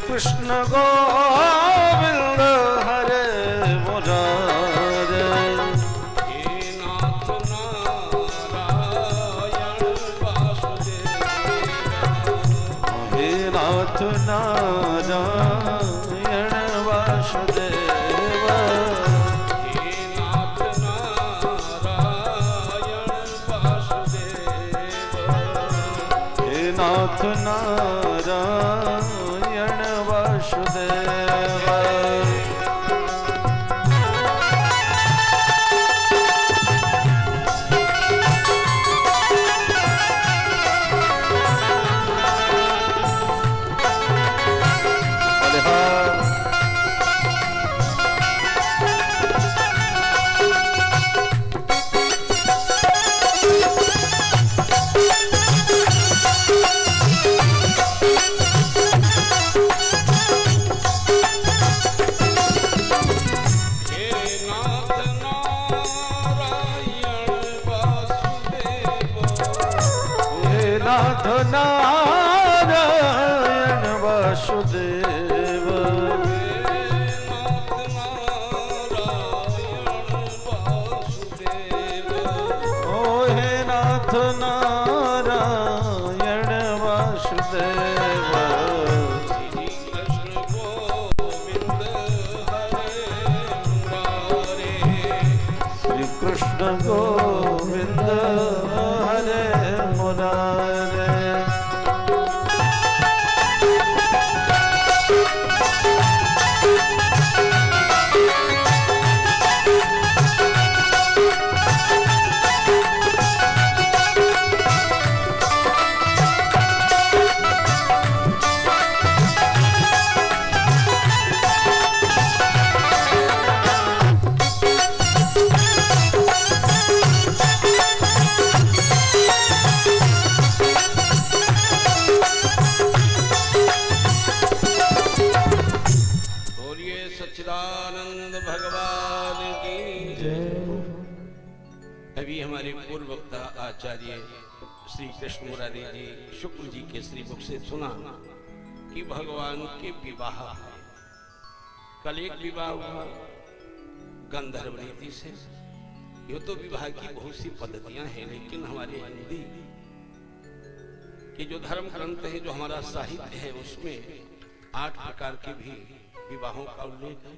कृष्ण गोविंद हरे मुरारे। हे नाथ नारायण वासुदेव। हे नाथ नारायण वासुदेव। हे नाथ नारायण वासुदेव। हे नाथ नारायण वासुदेव। नाथ नारायण वासुदेव। ओ हे नाथ नारायण वासुदेव। श्री कृष्ण गोविंद हरे मुरारे। सच्चिदानंद भगवान की जय। अभी हमारे पूर्व वक्ता आचार्य श्री कृष्ण मुरारी जी शुक्ल जी के श्री मुख से सुना कि भगवान के विवाह। कल एक विवाह हुआ गंधर्व रीति से। ये तो विवाह की बहुत सी पद्धतियां हैं, लेकिन हमारे हिंदी के जो धर्म ग्रंथ है, जो हमारा साहित्य है, उसमें 8 प्रकार के भी विवाहों का उल्लेख है,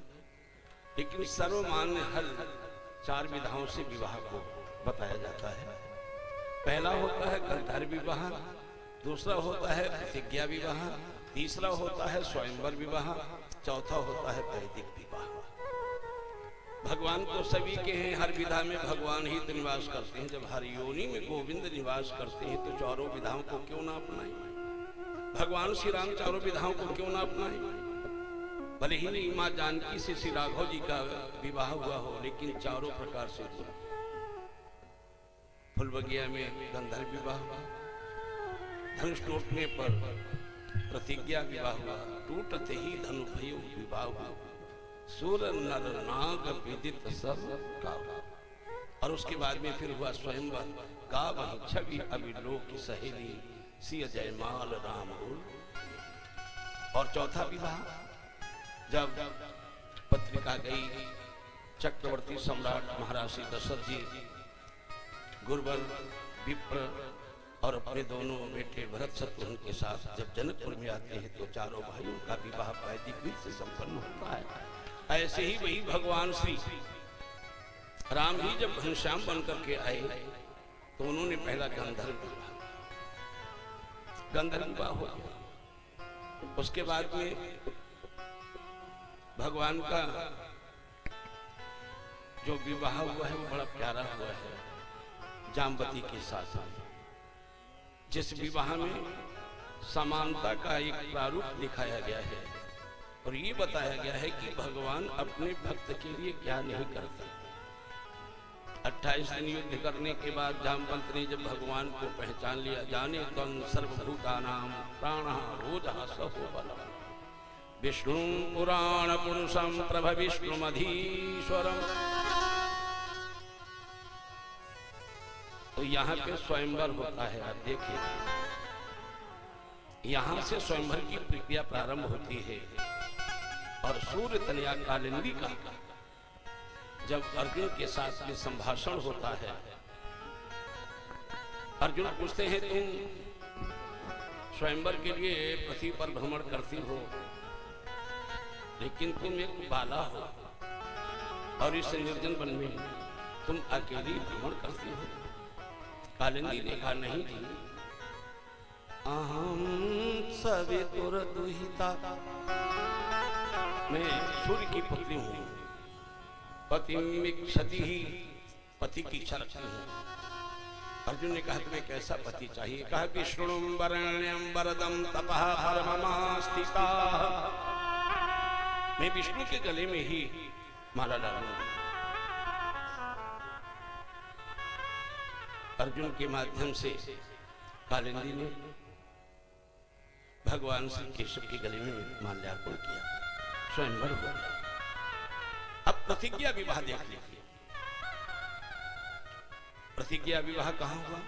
लेकिन सर्वमान्य हल 4 विधाओं से विवाह को बताया जाता है। पहला होता है गंधर्व विवाह, दूसरा होता है प्रतिज्ञा विवाह, तीसरा होता है स्वयंवर विवाह, चौथा होता है वैदिक विवाह। भगवान तो सभी के हैं, हर विधा में भगवान ही तो निवास करते हैं। जब हर योनि में गोविंद निवास करते हैं तो चारों विधाओं को क्यों ना अपनाएं? भगवान श्री राम चारों विधाओं को क्यों ना अपनाएं? भले ही माँ जानकी से श्री राघव जी का विवाह हुआ हो, लेकिन चारों प्रकार से हुआ। फुलबगिया में गंधर्व विवाह हुआ, धनुष टूटने पर प्रतिज्ञा विवाह हुआ, टूटते ही धनु भयो विवाह हुआ, सूर नर नाग विदित सब का। और उसके बाद में फिर हुआ स्वयंवर, का वही छवि अभिलोक की सहेली सिय जयमाल राम। और चौथा विवाह जब पत्रिका गई चक्रवर्ती सम्राट महाराज श्री दशरथ जी गुरुवर विप्र और अपने दोनों बेटे भरत शत्रुघ्न के साथ जब जनकपुर में आते हैं तो चारों भाइयों का विवाह वैदिक विधि से संपन्न होता है। ऐसे ही वही भगवान श्री राम जी जब घनश्याम बनकर के आए तो उन्होंने पहला गंधर्व विवाह हो गया। उसके बाद में भगवान का जो विवाह हुआ है वो बड़ा प्यारा हुआ है जामवती के साथ, जिस विवाह में समानता का एक प्रारूप दिखाया गया है और ये बताया गया है कि भगवान अपने भक्त के लिए क्या नहीं करता। 28 दिन युद्ध करने के बाद जामवंत ने जब भगवान को पहचान लिया, जाने तम सर्वभूतानां प्राणः रोजः सहो बलम् विष्णु पुराण पुरुषं प्रभ विष्णुमधीश्वरम्। तो यहाँ पे स्वयंवर होता है। आप देखिए, यहाँ से स्वयंवर की प्रक्रिया प्रारंभ होती है और सूर्य तनया कालिंदी का जब अर्जुन के साथ में संभाषण होता है, अर्जुन पूछते हैं तुम स्वयंवर के लिए पृथ्वी पर भ्रमण करती हो, लेकिन तुम एक बाला हो और इस निर्जन वन में तुम अकेली भ्रमण करती हो। कालिंदी ने कहा, नहीं जी, अहम सवितुर दुहिता, मैं सूर्य की पुत्री हूँ, पतिमिच्छति ही, पति की इच्छा रखती हूँ। अर्जुन ने कहा तुम्हें कैसा पति चाहिए? कहा विष्णुं वरेण्यं वरदं तपः परमं स्थिता, मैं विष्णु के गले में ही माला डालूंगी। अर्जुन के माध्यम से कालिंदी ने भगवान श्री केशव के गले में माल्यार्पण किया, स्वयंवर हो गया। अब प्रतिज्ञा विवाह देख लीजिए। प्रतिज्ञा विवाह कहाँ हुआ?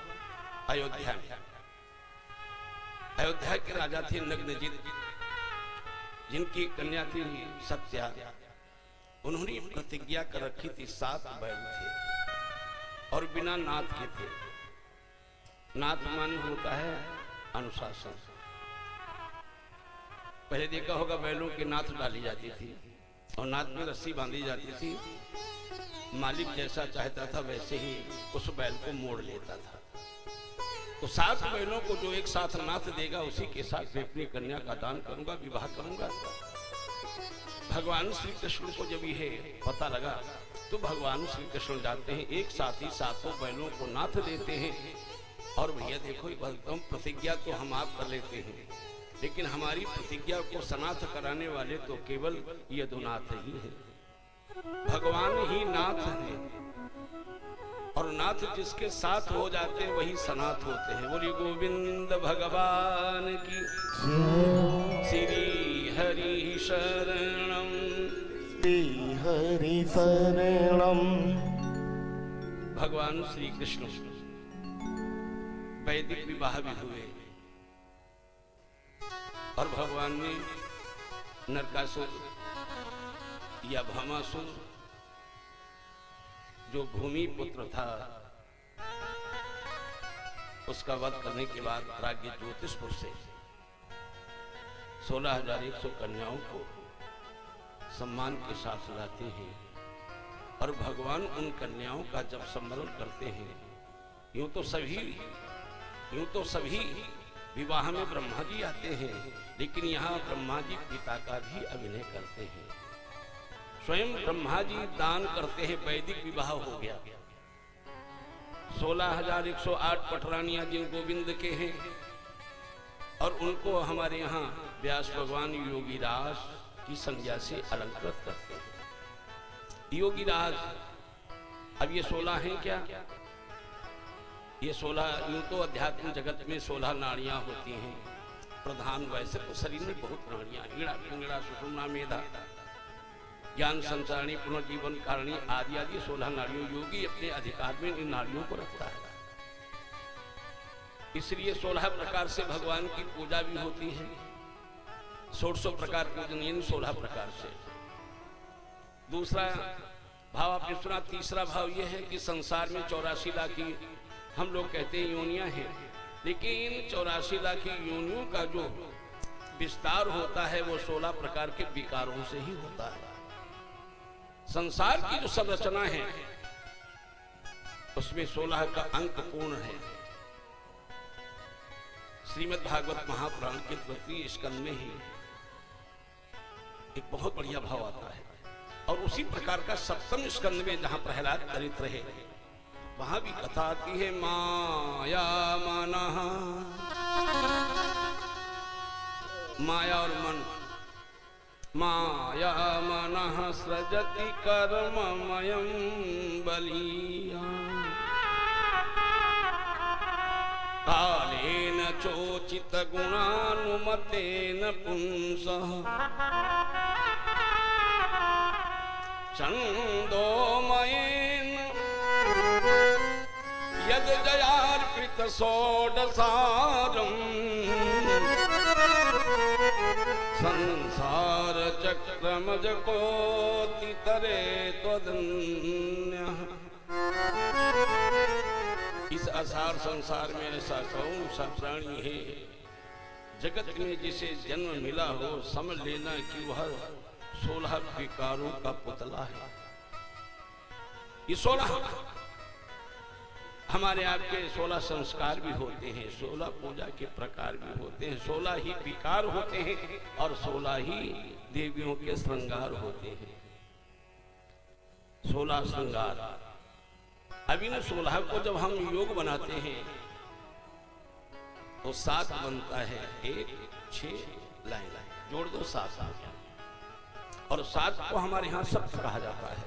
अयोध्या में। अयोध्या के राजा थे नग्नजित, जिनकी कन्या थी सत्या। उन्होंने प्रतिज्ञा कर रखी थी, 7 बैल थे और बिना नाथ के थे। नाथ माने होता है अनुशासन। पहले देखा होगा बैलों की नाथ डाली जाती थी और नाथ में रस्सी बांधी जाती थी। मालिक जैसा चाहता था वैसे ही उस बैल को मोड़ लेता था। तो 7 बैलों को जो एक साथ नाथ देगा, उसी के साथ मैं अपनी कन्या का दान करूंगा, विवाह करूंगा। भगवान श्री कृष्ण को जब यह पता लगा तो भगवान श्री कृष्ण जाते हैं, एक साथ ही 7 बैलों को नाथ देते हैं। और भैया देखो, प्रतिज्ञा तो हम आप कर लेते हैं, लेकिन हमारी प्रतिज्ञा को सनाथ कराने वाले तो केवल यदुनाथ ही है। भगवान ही नाथ है और नाथ जिसके साथ हो जाते हैं वही सनाथ होते हैं। बोली गोविंद भगवान की, श्री हरि शरणम, श्री हरि शरणम। भगवान श्री कृष्ण वैदिक विवाह भी हुए और भगवान ने नरकासुर या भमासुर, जो भूमि पुत्र था, उसका वध करने के बाद राज्य ज्योतिषपुर से 16,100 कन्याओं को सम्मान के साथ लाते हैं और भगवान उन कन्याओं का जब स्मरण करते हैं, यूं तो सभी विवाह में ब्रह्मा जी आते हैं, लेकिन यहाँ ब्रह्मा जी पिता का भी अभिनय करते हैं। स्वयं ब्रह्मा जी दान करते हैं। वैदिक विवाह हो गया। 16,108 पटरानियां जिन गोविंद के हैं और उनको हमारे यहाँ व्यास भगवान योगीराज की संज्ञा से अलंकृत करते हैं। योगीराज, अब ये 16 हैं क्या? ये 16, यूं तो अध्यात्म जगत में 16 नाड़ियां होती हैं प्रधान। वैसे तो शरीर में बहुत नाड़ियां, ईड़ा पिंगड़ा सुषुम्ना मेधा ज्ञान संचारणी पुनर्जीवन कारिणी आदि आदि 16 नाड़ियों। योगी अपने अधिकार में इन नाड़ियों को रखता है, इसलिए 16 प्रकार से भगवान की पूजा भी होती है। 1600 प्रकार पूजन, यानी 16 प्रकार से। दूसरा भाव आपने सुना। तीसरा भाव यह है कि संसार में 84 लाख की, हम लोग कहते हैं, योनियां हैं, लेकिन 84 लाख की योनियों का जो विस्तार होता है वो 16 प्रकार के विकारों से ही होता है। संसार की जो संरचना है उसमें 16 का अंक पूर्ण है। श्रीमद् भागवत महापुराण के 3 स्कंद में ही एक बहुत बढ़िया भाव आता है और उसी प्रकार का 7वें स्कंद में जहां प्रहलाद दरिद्र है वहां भी कथा आती है। माया मनः माया और मन, माया मनः सृजति कर्ममयं बलीया कालेन चोचित गुणानुमतेन पुंसः छन्दोमयेन यद् जयार्पित षोडशारम् संसार चक्रमज कोटि तरे त्वदन्यः। इस असार संसार में ऐसा कौन सा प्राणी है जगत में जिसे जन्म मिला हो, समझ लेना कि वह 16 विकारों का पुतला है। ये 16 हमारे आपके 16 संस्कार भी होते हैं, 16 पूजा के प्रकार भी होते हैं, 16 ही विकार होते हैं और 16 ही देवियों के श्रृंगार होते हैं। 16 श्रृंगार। अब इन 16 को जब हम योग बनाते हैं तो 7 बनता है, 1 6 लाइन जोड़ दो 7 और 7 को हमारे यहाँ सप्त कहा जाता है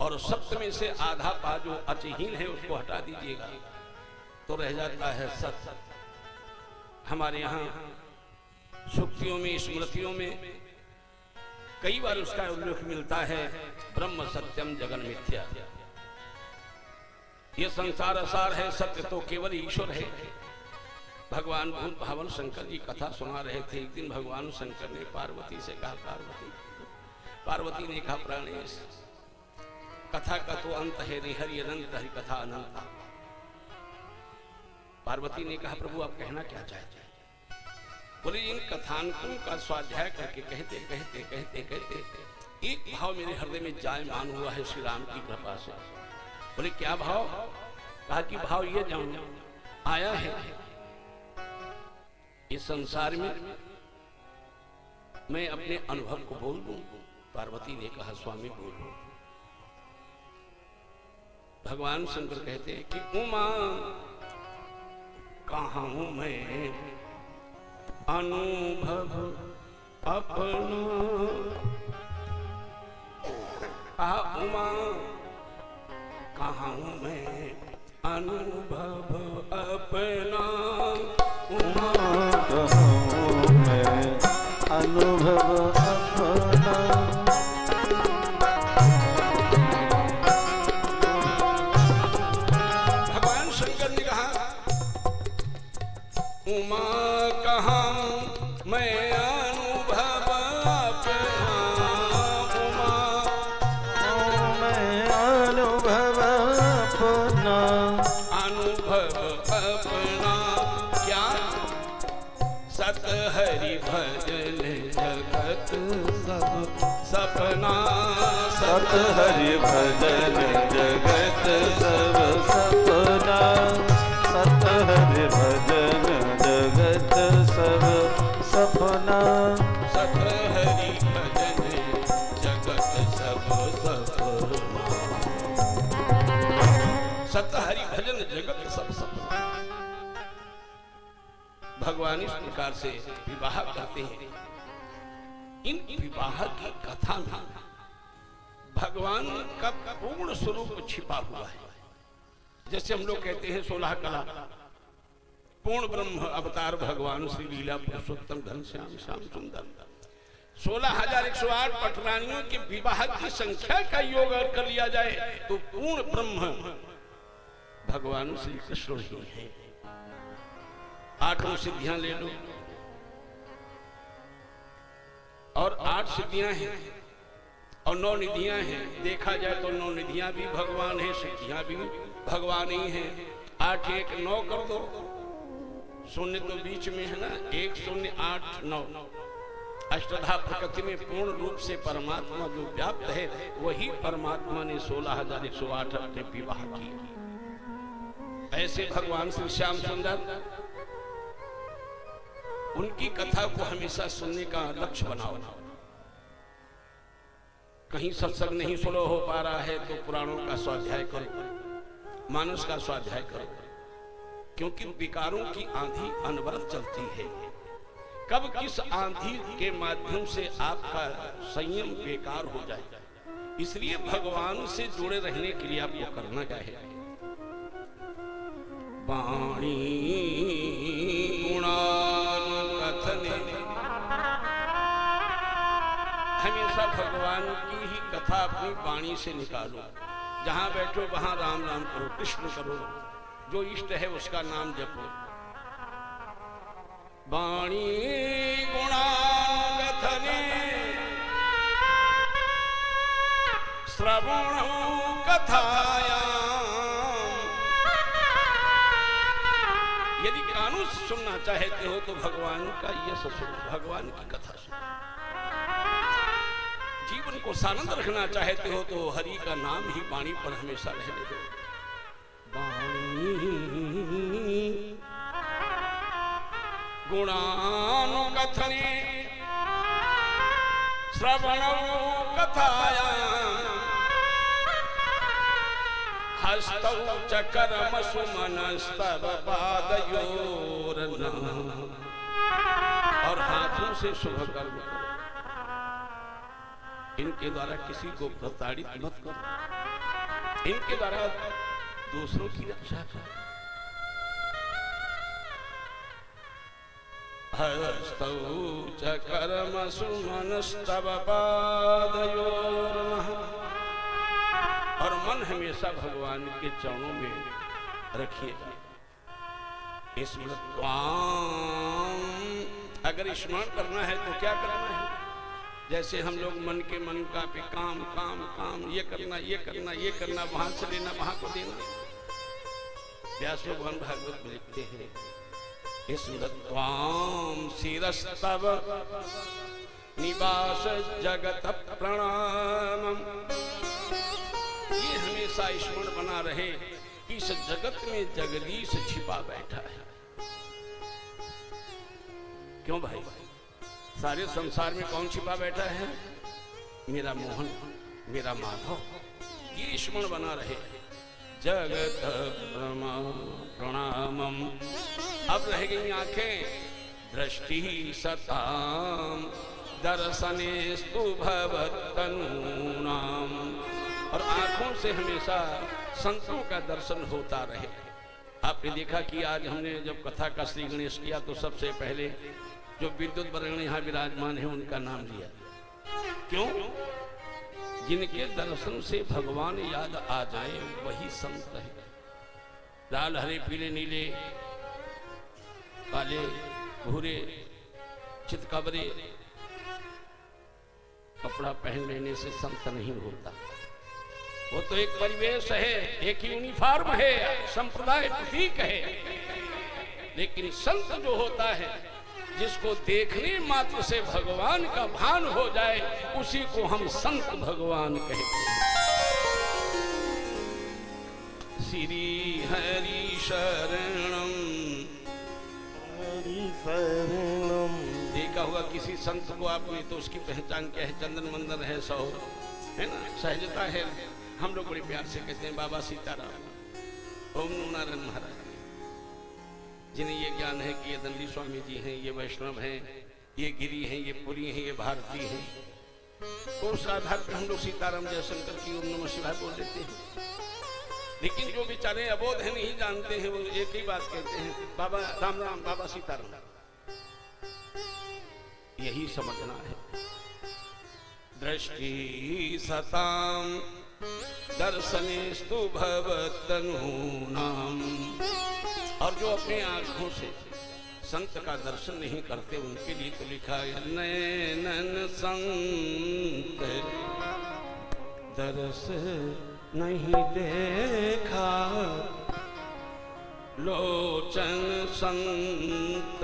और सप्त में से आधा पा जो अचहीन है उसको हटा दीजिएगा तो रह जाता है सत। हमारे यहाँ सुक्तियों में, स्मृतियों में कई बार उसका उल्लेख मिलता है, ब्रह्म सत्यम जगन मिथ्या। ये संसार असार है, सत्य तो केवल ईश्वर है। भगवान भूल भावन शंकर जी कथा सुना रहे थे। एक दिन भगवान शंकर ने पार्वती से कहा, पार्वती ने कहा, प्राणेश कथा का तो अंत है नहीं, हरि अनंत, हरि कथा अनंत। पार्वती ने कहा, प्रभु आप कहना क्या चाहते हैं? बोले इन कथानकों का स्वाध्याय करके कहते कहते कहते कहते एक भाव मेरे हृदय में जायमान हुआ है श्री राम की कृपा से। बोले क्या भाव? कहा कि भाव ये जाऊं आया है इस संसार में मैं अपने अनुभव को बोल दूं। पार्वती ने कहा, स्वामी बोलो। भगवान शंकर कहते हैं कि उमा कहाँ हूं मैं अनुभव अपना। कहा उमा कहाँ हूं मैं अनुभव अपना। उमा कहाँ हूं मैं अनुभव अपना। भगवान शंकर ने कहा, उमा कहाँ मैं अनुभव अपना। उमा मैं अनुभव अपना। अनुभव अपना क्या? सत हरि भजन जगत सब सपना। सत हरि भजन जगत सब सपना। सत हरि भजन जगत सब सपना। सत हरि भजन जगत सब सपना। सत हरि भजन जगत सब सपना। भगवान इस प्रकार से विवाह करते हैं। इन विवाह की कथा में भगवान का पूर्ण स्वरूप छिपा हुआ है। जैसे हम लोग कहते हैं 16 कला, पूर्ण ब्रह्म अवतार भगवान श्री लीला पुरुषोत्तम घनश्याम श्याम सुंदर। 16,108 पटरानियों के विवाह की संख्या का योग कर लिया जाए तो पूर्ण ब्रह्म भगवान श्री कृष्ण ही है। 8 सिद्धियां ले लो और 8 सिद्धियां हैं और 9 निधियां हैं। देखा जाए तो 9 निधियां भी भगवान है, सिद्धियां भी भगवान ही हैं। 8 1 9 कर दो, शून्य तो बीच में है ना, 1 0 8 9। अष्टधा प्रकृति में पूर्ण रूप से परमात्मा जो व्याप्त है वही परमात्मा ने 16,108 अपने विवाह की। ऐसे भगवान श्री श्याम सुंदर, उनकी कथा को हमेशा सुनने का लक्ष्य बनाओ। कहीं सत्संग नहीं सुनो हो पा रहा है तो पुराणों का स्वाध्याय करो, मानस का स्वाध्याय करो, क्योंकि विकारों की आंधी अनवरत चलती है। कब किस आंधी के माध्यम से आपका संयम बेकार हो जाए। इसलिए भगवान से जुड़े रहने के लिए आपको करना क्या है? वाणी गुणानुकथने, हमेशा भगवान की ही कथा अपनी वाणी से निकालो। जहां बैठो वहां राम राम करो, कृष्ण करो, जो इष्ट है उसका नाम जपो। वाणी गुणानुकथने श्रवण कथाया, यदि कानून से सुनना चाहते हो तो भगवान का यश सुनो, भगवान की कथा सुनो। जीवन को सानंद रखना चाहते हो तो हरि का नाम ही वाणी पर हमेशा रहने दो। वाणी गुणानुकथने श्रवण कथाया, हस्तौ च कर्म सुमनस्तव पादयोर्नः, और हाथों से शुभ कर्म करो। इनके द्वारा किसी को प्रताड़ित मत करो, इनके द्वारा दूसरों की रक्षा करो। हस्तौ च कर्म सुमनस्तव पादयोर्नः, और मन हमेशा भगवान के चरणों में रखिए। स्मृत्वां, अगर स्मरण करना है तो क्या करना है? जैसे हम लोग मन के मन का पे काम काम काम, ये करना ये करना ये करना, वहां से लेना वहां को देना। व्यास भगवान भागवत में लिखते हैं, स्मृत्वां शिरस्तव निवास जगत प्रणामम्, ये हमेशा स्मरण बना रहे, इस जगत में जगदीश छिपा बैठा है। क्यों भाई? सारे संसार में कौन छिपा बैठा है? मेरा मोहन, मेरा माधव, ये स्मरण बना रहे। जगत प्रणामम, अब रह गई आंखें, दृष्टि सताम दर्शनेस्तु भवतनूनाम, और आंखों से हमेशा संतों का दर्शन होता रहे। आपने देखा कि आज हमने जब कथा का श्री गणेश किया तो सबसे पहले जो विद्युत वर्ण यहाँ विराजमान है उनका नाम लिया। क्यों? जिनके दर्शन से भगवान याद आ जाए वही संत है। लाल हरे पीले नीले काले भूरे चितकबरे कपड़ा पहन लेने से संत नहीं होता। वो तो एक परिवेश है, एक यूनिफॉर्म है, संप्रदाय प्रतीक है। लेकिन संत जो होता है, जिसको देखने मात्र से भगवान का भान हो जाए, उसी को हम संत भगवान कहते हैं। श्री हरि शरणम, हरि शरणम। देखा होगा किसी संत को आपने तो उसकी पहचान क्या है? चंदन मंदन है, सौ है ना, सहजता है। हम लोग बड़े प्यार से कहते हैं बाबा सीताराम, ओम नमो नारायण महाराज। जिन्हें ये ज्ञान है कि ये दंडी स्वामी जी हैं, ये वैष्णव हैं, ये गिरी हैं, ये पुरी हैं, ये भारती हैं, तो उस आधार पर हम लोग सीताराम जयशंकर की ओम नमः शिवाय बोल देते हैं। लेकिन जो बेचारे अबोध हैं, नहीं जानते हैं, वो एक ही बात कहते हैं, बाबा राम राम, बाबा सीताराम। यही समझना है। दृष्टि सताम दर्शनेस्तु भवतनूनाम, और जो अपने आंखों से संत का दर्शन नहीं करते उनके लिए तो लिखा है, नैनन संत दर्श नहीं देखा, लोचन संत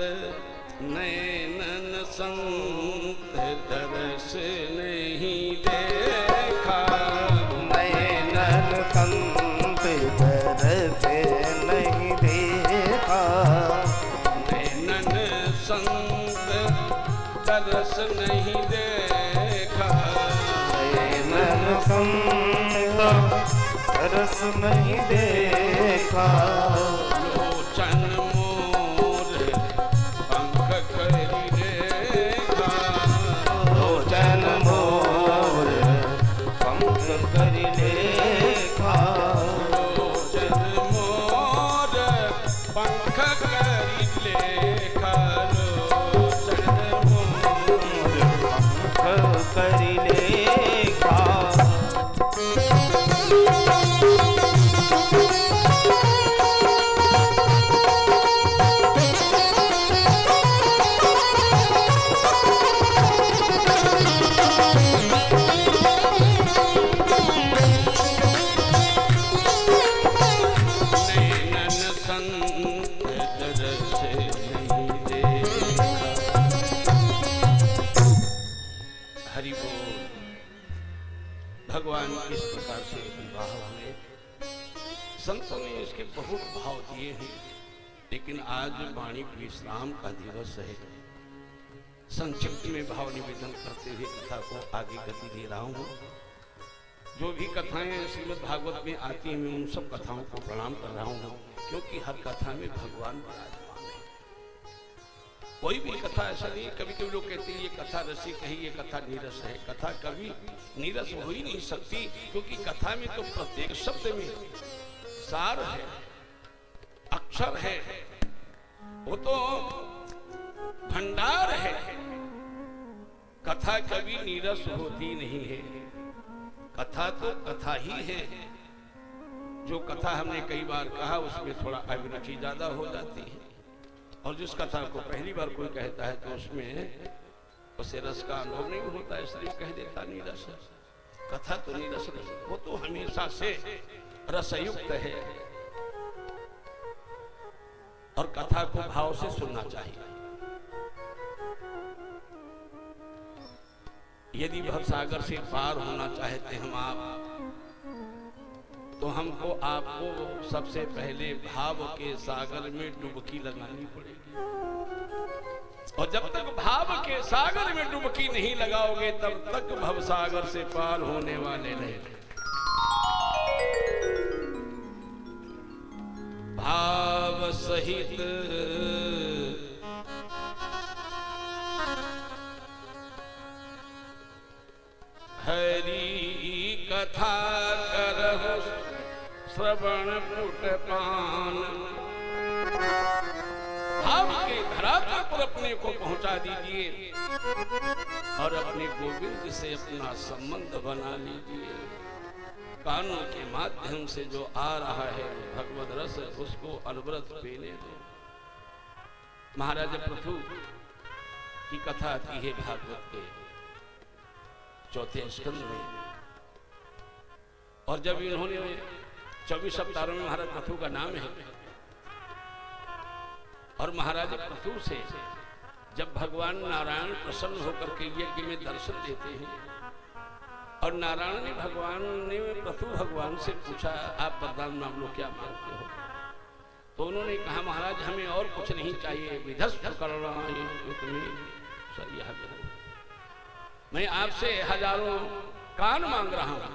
नैनन संत दर्श नहीं देखा, नैनन संत दर्श नहीं देखा, नैनन संत दर्श नहीं देखा, नैनन संत दर्श नहीं देखा, लोचन मोर पंख करी रे कर लेखा। भगवान इस प्रकार से विवाह हुए। संतों ने इसके बहुत भाव दिए हैं, लेकिन आज वाणी विश्राम का दिवस है। संक्षिप्त में भाव निवेदन करते हुए कथा को आगे गति दे रहा हूँ। जो भी कथाएं श्रीमद् भागवत में आती हैं, मैं उन सब कथाओं को प्रणाम कर रहा हूँ, क्योंकि हर कथा में भगवान विराजमान है। कोई भी कथा ऐसा नहीं। कभी कभी लोग कहते हैं ये कथा रसिक है, ये कथा नीरस है। कथा कभी नीरस हो ही नहीं सकती, क्योंकि कथा में तो प्रत्येक शब्द में सार है, अक्षर है, वो तो भंडार है। कथा कभी नीरस होती नहीं है। कथा तो कथा ही है। जो कथा हमने कई बार कहा उसमें थोड़ा अभिरुचि ज्यादा हो जाती है, और जिस कथा को पहली बार कोई कहता है तो उसमें उसे रस का अनुभव नहीं होता, इसलिए कह देता नीरस है। कथा तो नीरस नहीं, वो तो हमेशा से रसयुक्त है, और कथा को भाव से सुनना चाहिए। यदि भवसागर से पार होना चाहते हम आप, तो हमको आपको सबसे पहले भाव के सागर में डुबकी लगानी पड़ेगी। और जब तक भाव के सागर में डुबकी नहीं लगाओगे, तब तक भवसागर से पार होने वाले नहीं। भाव सहित हरि कथा करहु श्रवण पुटपान। भाव के धरातल पर अपने को पहुंचा दीजिए और अपने गोविंद से अपना संबंध बना लीजिए। कानों के माध्यम से जो आ रहा है भगवद रस, उसको अनवरत पीने दो। महाराज पृथु की कथा आती है भागवत के चौथे स्कंद में, और जब इन्होंने 24 अवतारों में महाराज पृथु का नाम है, और महाराज पृथु से जब भगवान नारायण प्रसन्न होकर के यज्ञ में दर्शन देते हैं, और नारायण ने पृथु भगवान से पूछा, आप वरदान मांग लो, क्या मांगते हो? तो उन्होंने कहा, महाराज हमें और कुछ नहीं चाहिए, विधस्त करना मैं आपसे हजारों कान मांग रहा हूं।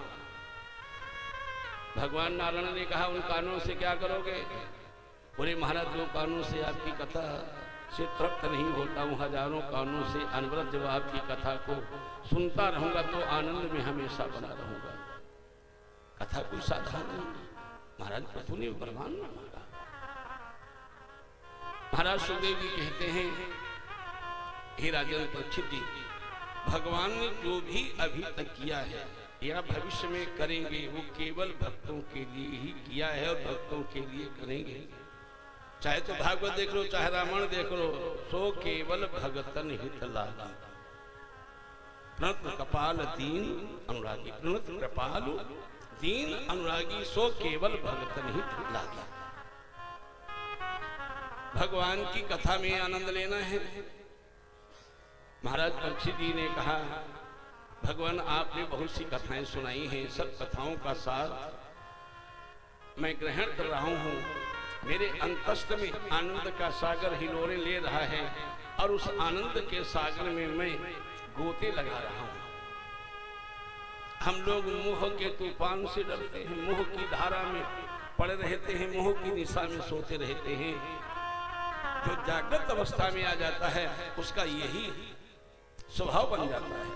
भगवान नारायण ने कहा, उन कानों से क्या करोगे? बोले, महाराज जो कानों से आपकी कथा से तृप्त नहीं होता हूं, हजारों कानों से अनवरत जब आपकी कथा को सुनता रहूंगा तो आनंद में हमेशा बना रहूंगा। कथा कोई साधारण नहीं। महाराज पृथु ने वरदान मांगा। महाराज सुखदेव जी कहते हैं, हे राजन परीक्षित जी, भगवान ने जो भी अभी तक किया है या भविष्य में करेंगे, वो केवल भक्तों के लिए ही किया है और भक्तों के लिए करेंगे। चाहे तो भागवत देख लो, चाहे रामायण देख लो, सो केवल भगतन हित लागी। प्रणत कपाल दीन अनुरागी, प्रणत कृपाल दीन अनुरागी, सो केवल भगतन हित लागी। भगवान की कथा में आनंद लेना है। महाराज परीक्षित जी ने कहा, भगवान आपने बहुत सी कथाएं सुनाई हैं, सब कथाओं का सार मैं ग्रहण कर रहा हूं। मेरे अंतस्थ में आनंद का सागर हिलोरे ले रहा है, और उस आनंद के सागर में मैं गोते लगा रहा हूं। हम लोग मोह के तूफान से डरते हैं, मोह की धारा में पड़े रहते हैं, मोह की निशा में सोते रहते हैं। जो जागृत अवस्था में आ जाता है, उसका यही स्वभाव बन जाता है।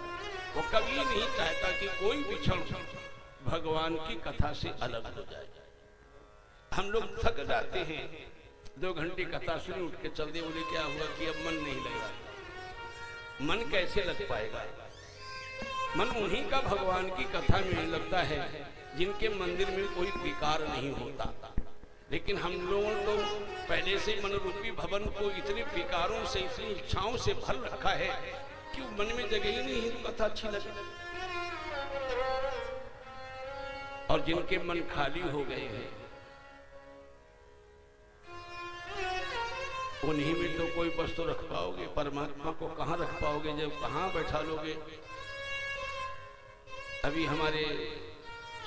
वो कभी नहीं चाहता कि कोई भी क्षण भगवान की कथा से अलग हो जाए। हम लोग थक जाते हैं, 2 घंटे कथा सुनी, उठ के चल दे, बोले क्या हुआ कि अब मन नहीं लगा। मन कैसे लग पाएगा? मन उन्हीं का भगवान की कथा में लगता है जिनके मंदिर में कोई विकार नहीं होता। लेकिन हम लोगों तो पहले से मन रूपी भवन को इतने विकारों से, इतनी इच्छाओं से भर रखा है कि मन में जगह ही नहीं है कथा अच्छी लगे। और जिनके मन खाली हो गए हैं उन्हीं में तो कोई वस्तु रख पाओगे, परमात्मा को कहां रख पाओगे जब कहां बैठा लोगे। अभी हमारे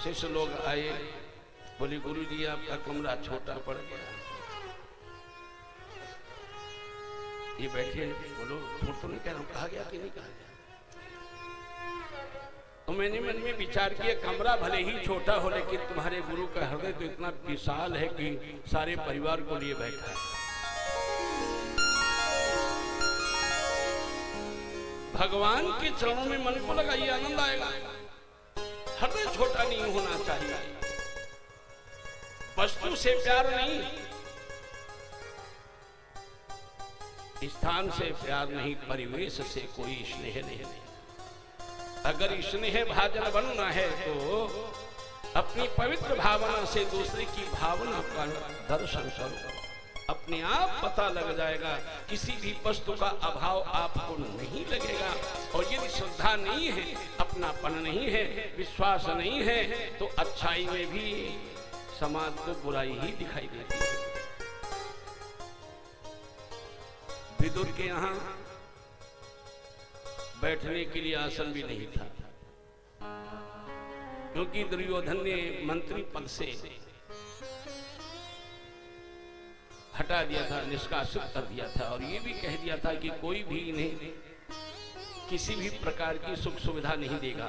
शिष्य लोग आए, बोले गुरुजी आपका कमरा छोटा पड़ गया। ये बैठे, बोलो झूठ तो नहीं कह रहा हूं, कहा गया कि नहीं कहा गया। तो मैंने मन में विचार किया कमरा भले ही छोटा हो लेकिन तुम्हारे गुरु का हृदय तो इतना विशाल है कि सारे परिवार को लिए बैठा है। भगवान के चरणों में मन को लगाइए, आनंद आएगा। हृदय छोटा नहीं होना चाहिए, वस्तु से प्यार नहीं, स्थान से प्यार नहीं, परिवेश से कोई स्नेह नहीं। अगर स्नेह भाजन बनना है तो अपनी पवित्र भावना से दूसरे की भावना का दर्शन करो, अपने आप पता लग जाएगा। किसी भी वस्तु का अभाव आपको नहीं लगेगा। और यदि श्रद्धा नहीं है, अपनापन नहीं है, विश्वास नहीं है तो अच्छाई में भी समाज को बुराई ही दिखाई देती है। विदुर के यहां बैठने के लिए आसन भी नहीं था, क्योंकि दुर्योधन ने मंत्री पद से हटा दिया था, निष्कासित कर दिया था। और ये भी कह दिया था कि कोई भी इन्हें किसी भी प्रकार की सुख सुविधा नहीं देगा।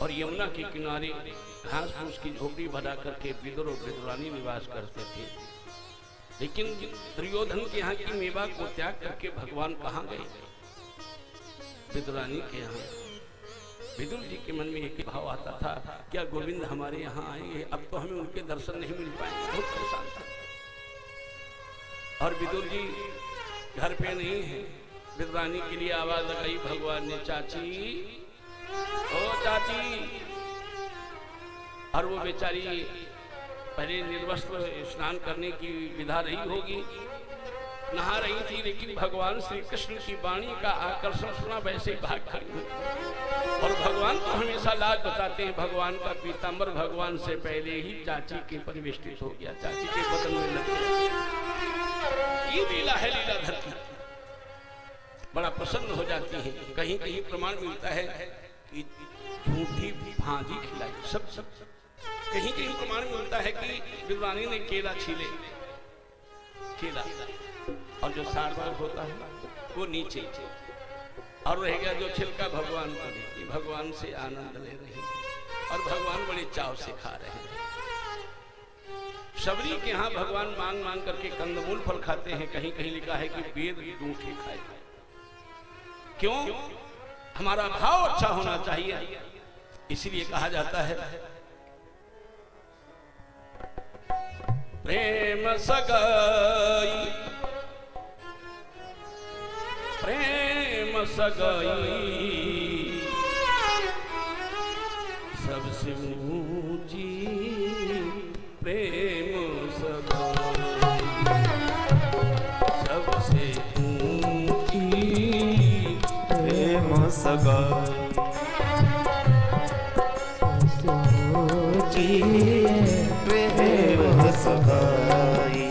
और यमुना के किनारे घास फूस की झोपड़ी बना करके विदुर और विदुरानी निवास करते थे। लेकिन दुर्योधन के यहाँ की मेवा को त्याग करके भगवान कहाँ गए? विदुरानी के यहाँ। विदुर जी के मन में एक भाव आता था, क्या गोविंद हमारे यहाँ आए, अब तो हमें उनके दर्शन नहीं मिल पाएंगे। बहुत परेशान था। और विदुर जी घर पे नहीं है। विदुरानी के लिए आवाज लगाई भगवान ने, चाची, ओ चाची। और वो बेचारी पहले निर्वस्त्र स्नान करने की विधा रही होगी, नहा रही थी, लेकिन भगवान श्री कृष्ण की वाणी का आकर्षण सुना, वैसे ही भाग खड़ी। और भगवान तो हमेशा लाज बताते हैं। भगवान का पीतांबर भगवान से पहले ही चाची के परिवेष्टित हो गया, चाची के बदन में लग गया। ये लीला है, लीला धरती बड़ा प्रसन्न हो जाती है। कहीं कहीं प्रमाण मिलता है कि झूठी भाजी खिलाई, सब कहीं कहीं प्रमाण मिलता है कि विद्वानी ने केला छीले, केला, और जो सारदार होता है वो नीचे, और रह गया जो छिलका भगवान को देती। भगवान से आनंद ले रही है और भगवान बड़े चाव से खा रहे हैं। शबरी के यहाँ भगवान मांग मांग करके कंदमूल फल खाते हैं। कहीं कहीं लिखा है कि वेद दूठे खाए। क्यों? हमारा भाव अच्छा होना चाहिए, इसलिए कहा जाता है प्रेम सगाई, प्रेम सगाई सबसे ऊंची, प्रेम सगाई सबसे ऊंची, प्रेम सगाई प्रेम सगाई।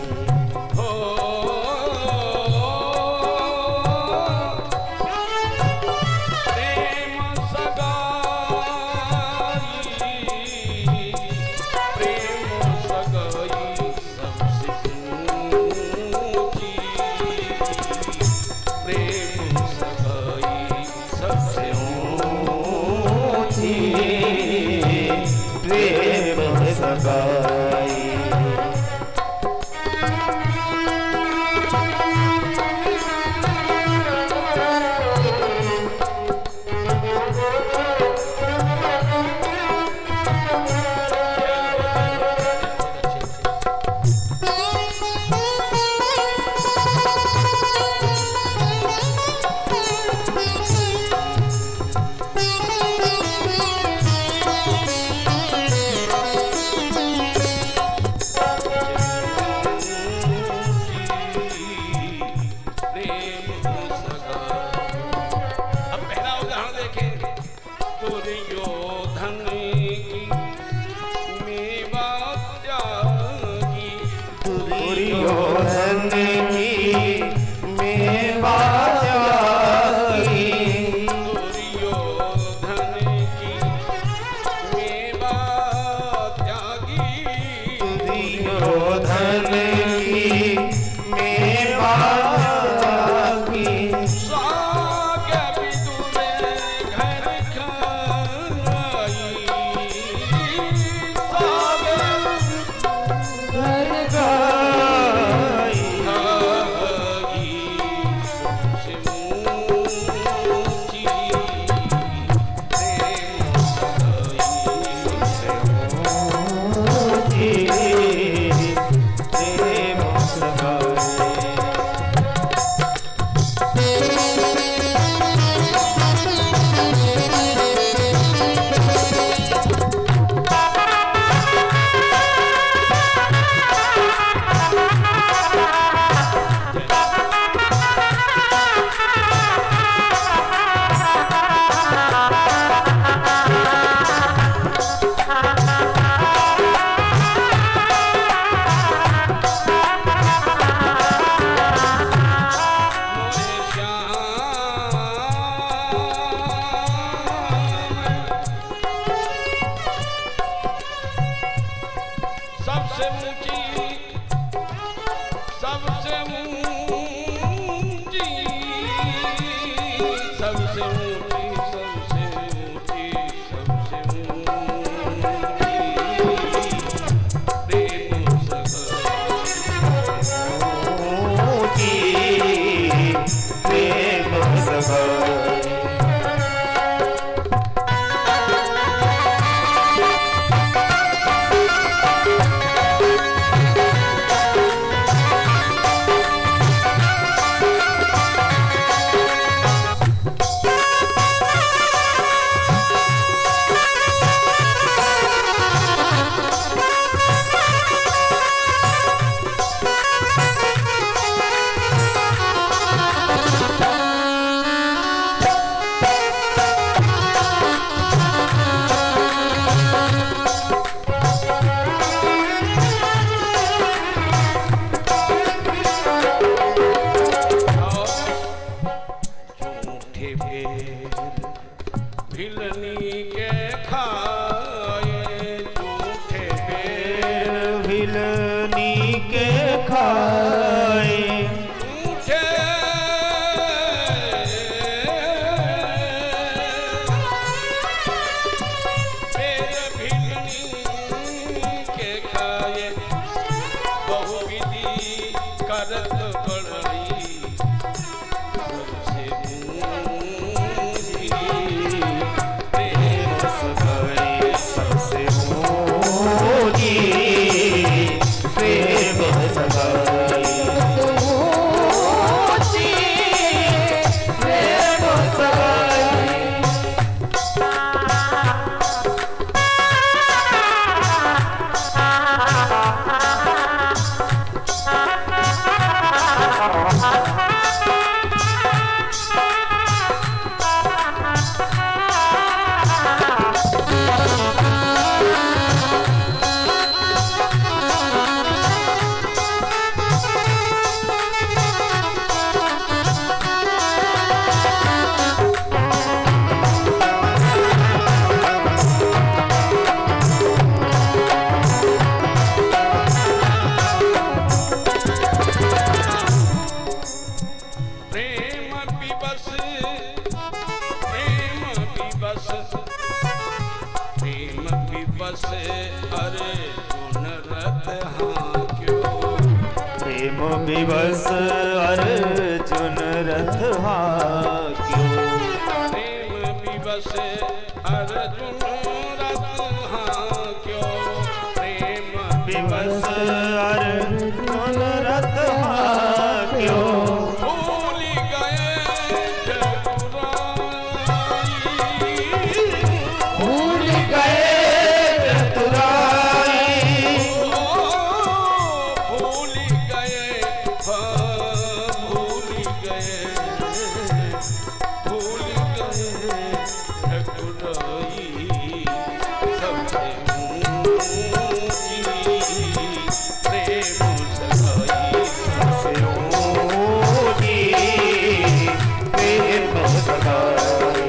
सबसे ऊंची सबसे ऊंची सबसे ऊंची सबसे ऊंची सबसे ऊंची प्रेम सगाई भिलनी के खाए झूठे पेड़ भिलनी के खाए झूठे पेड़ भिलनी के खाए बहुविधि करत बड़ाई सबसे सबसे मोदी प्रेम सगाई प्रेम सगाई प्रेम विवश अरे जुन रथ हाँ क्यों प्रेम विवश अर्जुन रथ हाँ क्यों प्रेम विवश अर्जुन रथ हाँ क्यों प्रेम विवश अर्जुन रथ हाँ क्यों भूल गए भूल गए चतुराई भूल गए भूल गए भूल गए ठकुराई सबसे ऊंची प्रेम सगाई सबसे मोदी प्रेम सगाई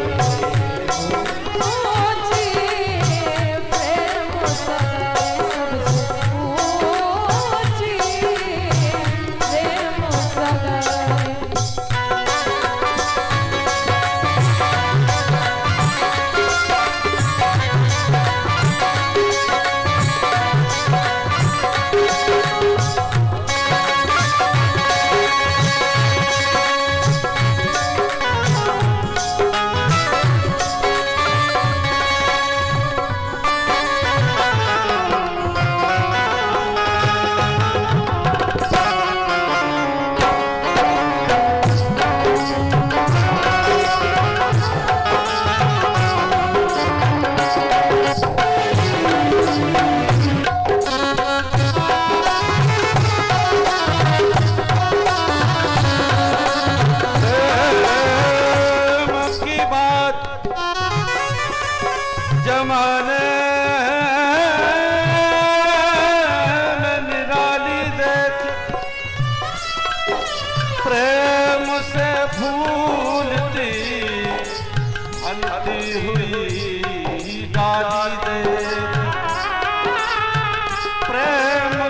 जमाने में निराली देख प्रेम से भूलती अंती हुई डाली दे प्रेम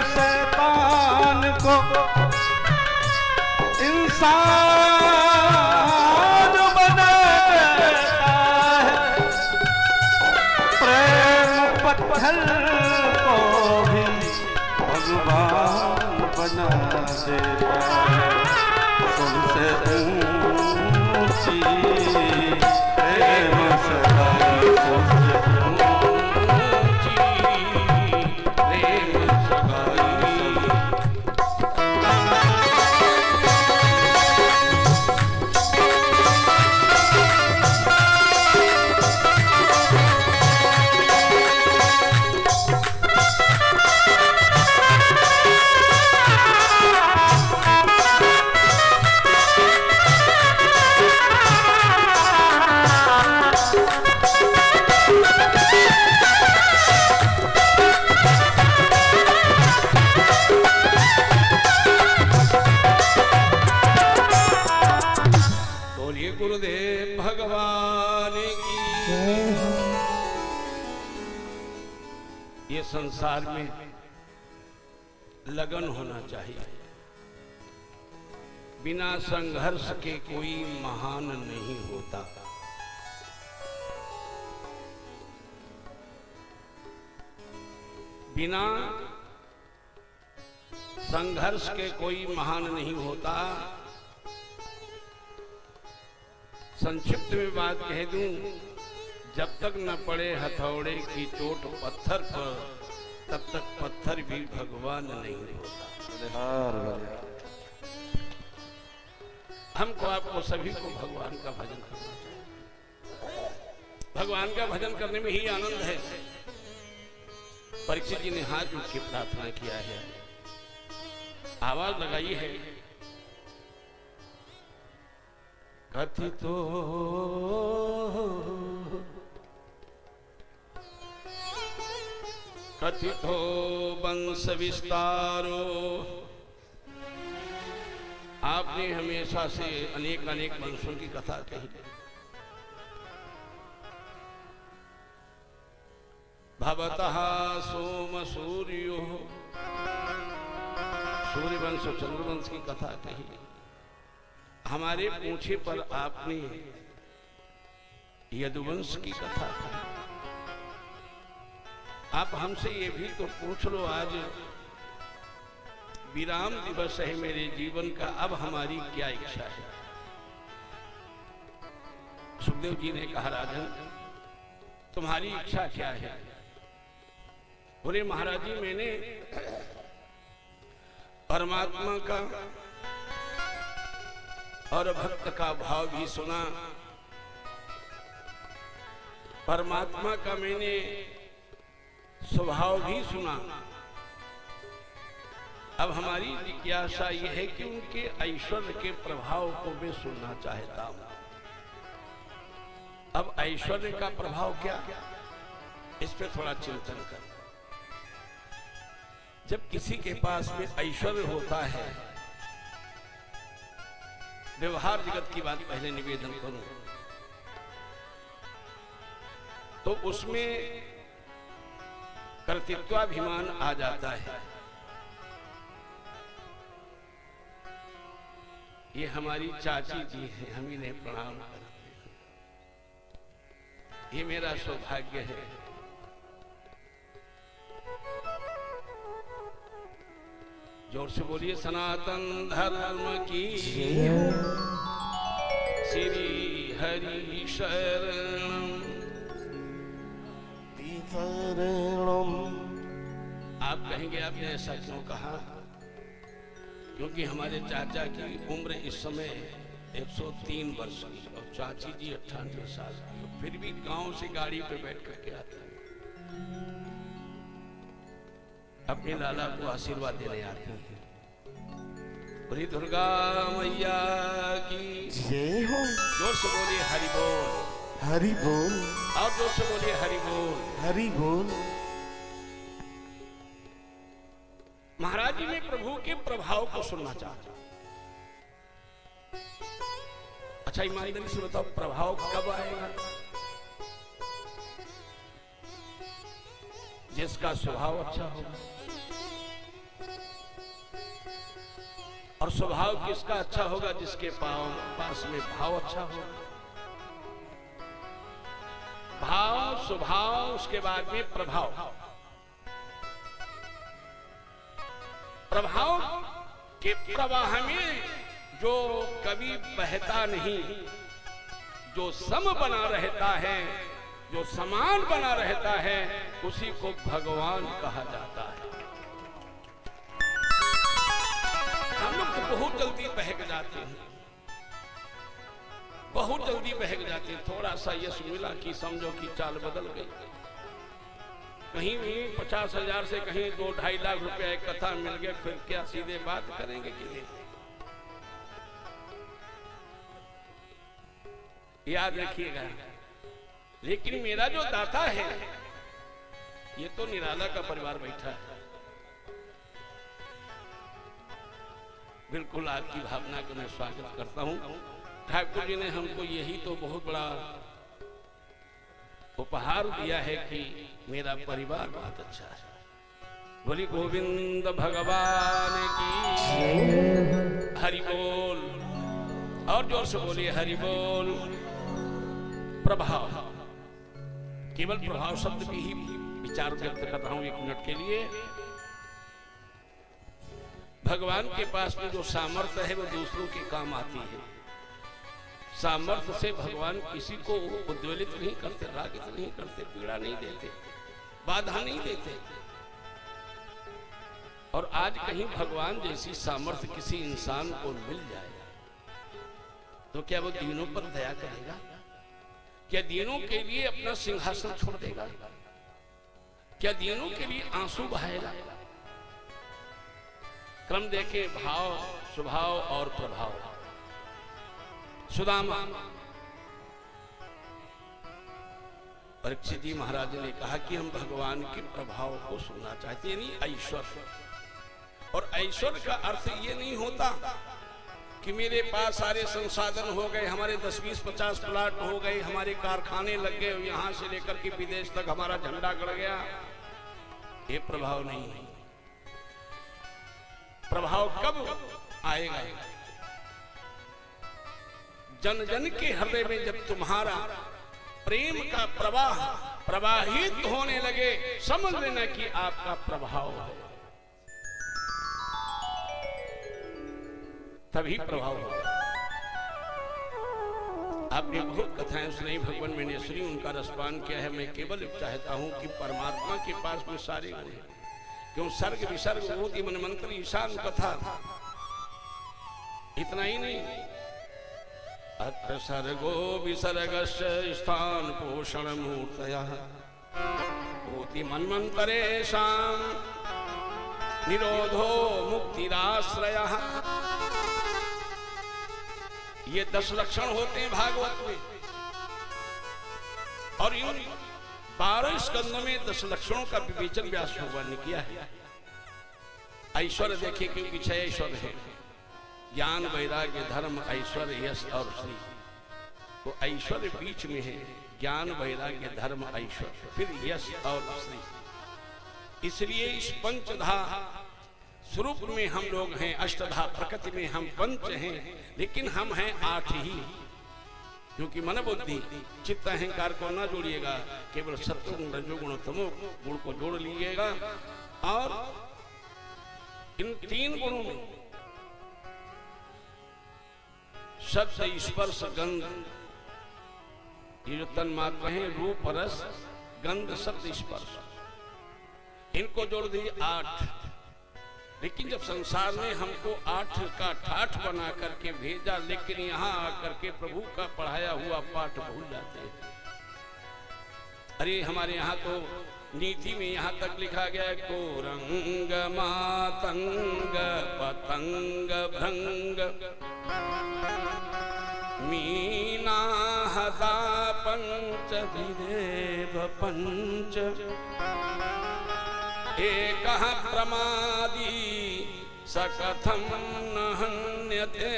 भगवान की। ये संसार में लगन होना चाहिए। बिना संघर्ष के कोई महान नहीं होता। बिना संघर्ष के कोई महान नहीं होता। संक्षिप्त में बात कह दूं, जब तक न पड़े हथौड़े की चोट पत्थर पर, तब तक पत्थर भी भगवान नहीं होता। हमको आपको सभी को भगवान का भजन करना चाहिए। भगवान का भजन करने में ही आनंद है। परीक्षित जी ने हाथ उठ के प्रार्थना किया है, आवाज लगाई है, कथितो कथितो वंश विस्तारो। आपने हमेशा से अनेक अनेक वंशों की कथा कही। भवतः सोम सूर्यो, सूर्य वंश और चंद्रवंश की कथा कही। हमारे पूछे पर आपने यदुवंश की कथा कही। आप हमसे ये भी तो पूछ लो, आज विराम दिवस है मेरे जीवन का, अब हमारी क्या इच्छा है। सुखदेव जी ने कहा, राजन तुम्हारी इच्छा क्या है? बोले महाराज जी, मैंने परमात्मा का और भक्त का भाव भी सुना। परमात्मा का मैंने स्वभाव भी सुना। अब हमारी जिज्ञासा यह है कि उनके ऐश्वर्य के प्रभाव को मैं सुनना चाहता हूं। अब ऐश्वर्य का प्रभाव क्या, इस पे थोड़ा चिंतन कर। जब किसी के पास में ऐश्वर्य होता है, व्यवहार जगत की बात पहले निवेदन करूं, तो उसमें कर्तृत्वाभिमान आ जाता है। ये हमारी चाची जी हैं, हम इन्हें प्रणाम करते हैं। ये मेरा सौभाग्य है। जोर से बोलिए, सनातन धर्म की श्री हरि शरणम। आप कहेंगे आपने ऐसा क्यों कहा? क्योंकि हमारे चाचा की उम्र इस समय 103 वर्ष की और चाची जी 98 साल की, तो फिर भी गांव से गाड़ी पे बैठ करके आते हैं, अपने लाला को आशीर्वाद देने आते हैं। बोली दुर्गा मैया की जय हो। जोर से बोलिए हरि बोल, हरि बोल। और जोर से बोलिए हरि बोल, हरि बोल। महाराज जी ने प्रभु के प्रभाव को सुनना चाहता। अच्छा ईमानदारी से बताओ, प्रभाव कब आएगा? जिसका स्वभाव अच्छा होगा। और स्वभाव किसका अच्छा होगा? जिसके पास में भाव अच्छा होगा। भाव, स्वभाव, उसके बाद में प्रभाव। प्रभाव के प्रवाह में जो कभी बहता नहीं, जो सम बना रहता है, जो समान बना रहता है, उसी को भगवान कहा जाता है। हम लोग तो बहुत जल्दी बहक जाते हैं, बहुत जल्दी बहक जाते हैं। थोड़ा सा यश मिला कि समझो कि चाल बदल गई। कहीं भी 50,000 से कहीं 2-2.5 लाख रुपया एक कथा मिल गया, फिर क्या सीधे बात करेंगे किसी से? याद रखिएगा। लेकिन मेरा जो दाता है, ये तो निराला का परिवार बैठा है। बिल्कुल आपकी भावना को मैं स्वागत करता हूं। ठाकुर जी ने हमको यही तो बहुत बड़ा उपहार दिया है कि मेरा परिवार बहुत अच्छा है। बोली गोविंद भगवान की हरि बोल। और जोर से बोलिए हरि बोल। प्रभाव, केवल प्रभाव शब्द की ही विचार व्यक्त कर रहा हूं 1 मिनट के लिए। भगवान के पास में जो सामर्थ्य है वो दूसरों के काम आती है। सामर्थ्य से भगवान किसी को उद्वेलित नहीं करते, रागित नहीं करते, पीड़ा नहीं देते, बाधा नहीं देते। और आज कहीं भगवान जैसी सामर्थ्य किसी इंसान को मिल जाए तो क्या वो दीनों पर दया करेगा? क्या दीनों के लिए अपना सिंहासन छोड़ देगा? क्या दीनों के लिए आंसू बहाएगा? क्रम देखें, भाव, स्वभाव और प्रभाव। सुदामा, परीक्षित जी महाराज ने कहा कि हम भगवान के प्रभाव को सुनना चाहते हैं, नहीं ऐश्वर्य। और ऐश्वर्य का अर्थ ये नहीं होता कि मेरे पास सारे संसाधन हो गए, हमारे 10, 20, 50 प्लाट हो गए, हमारे कारखाने लग गए, यहां से लेकर के विदेश तक हमारा झंडा गड़ गया। ये प्रभाव नहीं है। प्रभाव कब आएगा? जन जन के हृदय में जब तुम्हारा प्रेम का प्रवाह प्रवाहित होने लगे, समझ लेना कि आपका प्रभाव है, तभी प्रभाव होगा। आपने बहुत कथाएं सुनी, भगवान मैंने सुनी, उनका रसपान किया है। मैं केवल चाहता हूं कि परमात्मा के पास में सारे गुण हैं। क्यों सर्ग विसर्ग भूति मन मंत्र ईशान कथा, इतना ही नहीं, अत्र सर्गो विसर्गश्च स्थान पोषण मूर्तयः भूति मन्वन्तरेषां निरोधो मुक्तिराश्रयः। ये 10 लक्षण होते हैं भागवत में, और इन 12 स्कंदों में 10 लक्षणों का विवेचन व्यास भगवान ने किया है। ऐश्वर्य देखिए, क्योंकि 6 ऐश्वर्य है, ज्ञान, वैराग्य, धर्म, ऐश्वर्य, यश और श्री। तो ऐश्वर्य बीच में है, ज्ञान, वैराग्य, धर्म, ऐश्वर्य, फिर यश और श्री। इसलिए इस पंचधा स्वरूप में हम लोग हैं, अष्टधा प्रकृति में हम पंच हैं, लेकिन हम हैं 8 ही। क्योंकि मन बुद्धि चित्त अहंकार को ना जोड़िएगा, केवल सत्वगुण, रजोगुण, तमो गुण को जोड़ लीजिएगा। और इन 3 गुणों में शब्द, स्पर्श, गंध, ये जो तन मात्र हैं, रूप, रस, गंध, शब्द, स्पर्श, इनको जोड़ दीजिए 8। लेकिन जब संसार ने हमको 8 का ठाठ बना करके भेजा, लेकिन यहाँ आकर के प्रभु का पढ़ाया हुआ पाठ भूल जाते हैं। अरे हमारे यहाँ तो नीति में यहाँ तक लिखा गया है, कोरंग मातंग पतंग भृंग मीना हता पंच विदेव पंच एकः प्रमादी सकथं न हन्यते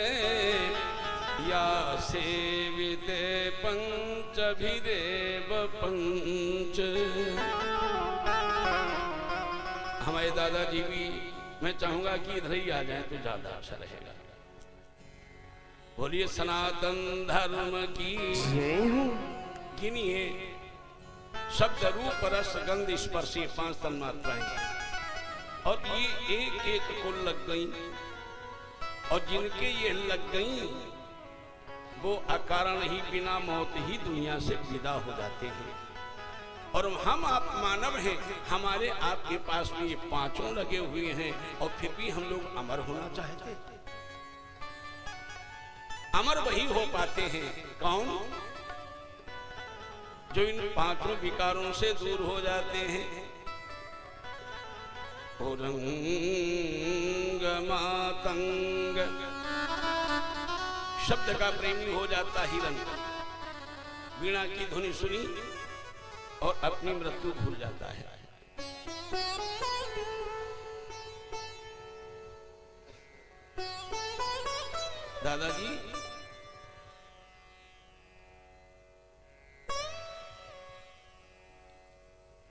या सेविते पंचभिदेव पंच। हमारे दादाजी भी, मैं चाहूंगा कि इधर ही आ जाए तो ज्यादा अच्छा रहेगा। बोलिए सनातन धर्म की। गिनिए, शब्द, रूप, रस, गंध, स्पर्श, 5 तन्मात्राएं, और ये एक एक को लग गई, और जिनके ये लग गई वो अकारण ही बिना मौत ही दुनिया से विदा हो जाते हैं। और हम आप मानव हैं, हमारे आपके पास में ये 5 लगे हुए हैं, और फिर भी हम लोग अमर होना चाहते हैं। अमर वही हो पाते हैं, कौन? जो इन 5 विकारों से दूर हो जाते हैं। रंग मातंग, शब्द का प्रेमी हो जाता हिरन, वीणा की ध्वनि सुनी और अपनी मृत्यु भूल जाता है। दादाजी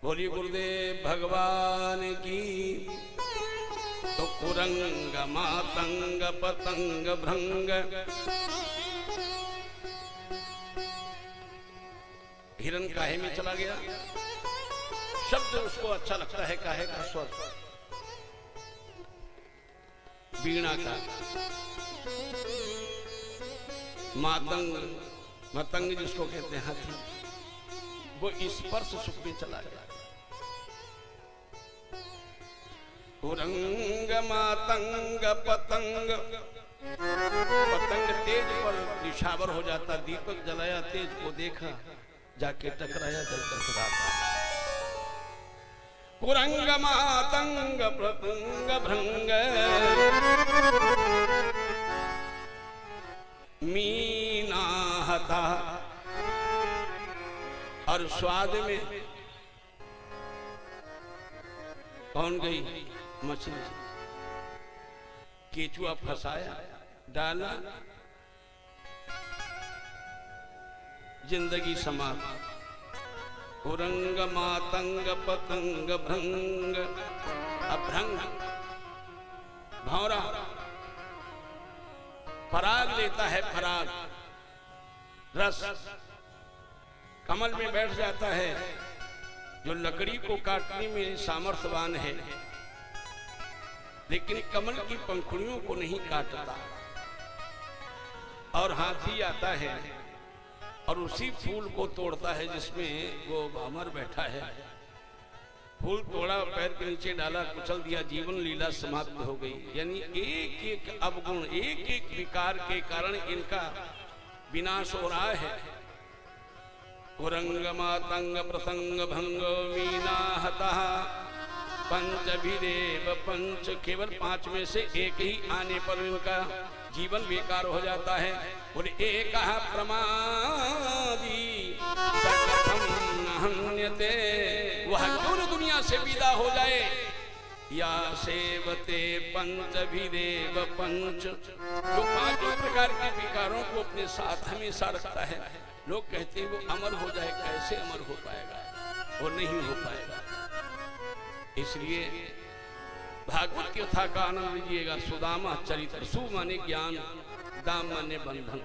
बोलिए गुरुदेव भगवान की। तो कुरंग मातंग पतंग भृंग, हिरन काहे में चला गया? शब्द उसको अच्छा लगता है, काहे का स्वर, वीणा का। मातंग मतंग जिसको कहते हैं हाथी, वो स्पर्श सुख में चला गया। कुरंग मातंग पतंग, पतंग तेज पर निशावर हो जाता, दीपक जलाया, तेज को देखा, जाके टकराया, जलकर खुदाता। कुरंग मातंग पतंग भृंग, मीना हता, और स्वाद में कौन गई? मछली। केचुआ फंसाया, डाला, जिंदगी समाप्त। कुरंग मातंग पतंग भृंग, अभ्रंग भौरा पराग लेता है, पराग रस कमल में बैठ जाता है, जो लकड़ी को काटने में सामर्थ्यवान है, लेकिन कमल की पंखुड़ियों को नहीं काटता। और हाथी आता है और उसी फूल को तोड़ता है जिसमें वो भंवर बैठा है। फूल तोड़ा, पैर के नीचे डाला, कुचल दिया, जीवन लीला समाप्त हो गई। यानी एक एक अवगुण, एक एक विकार के कारण इनका विनाश हो रहा है। कुरंग मातंग प्रसंग भंग मीना हतः, पंचभिरेव पंच, केवल 5 में से एक ही आने पर इनका जीवन बेकार हो जाता है। और एक प्रमादी हन्यते, वह क्यों न दुनिया से विदा हो जाए। या सेवते पंचभिरेव पंच, जो 5 प्रकार के विकारों को अपने साथ हमेशा रखता है। लोग कहते हैं वो अमर हो जाए, कैसे अमर हो पाएगा? वो नहीं हो पाएगा। इसलिए भागवत की कथा का आनंद लीजिएगा। सुदामा चरित्र। सु माने ज्ञान, दाम माने बंधन।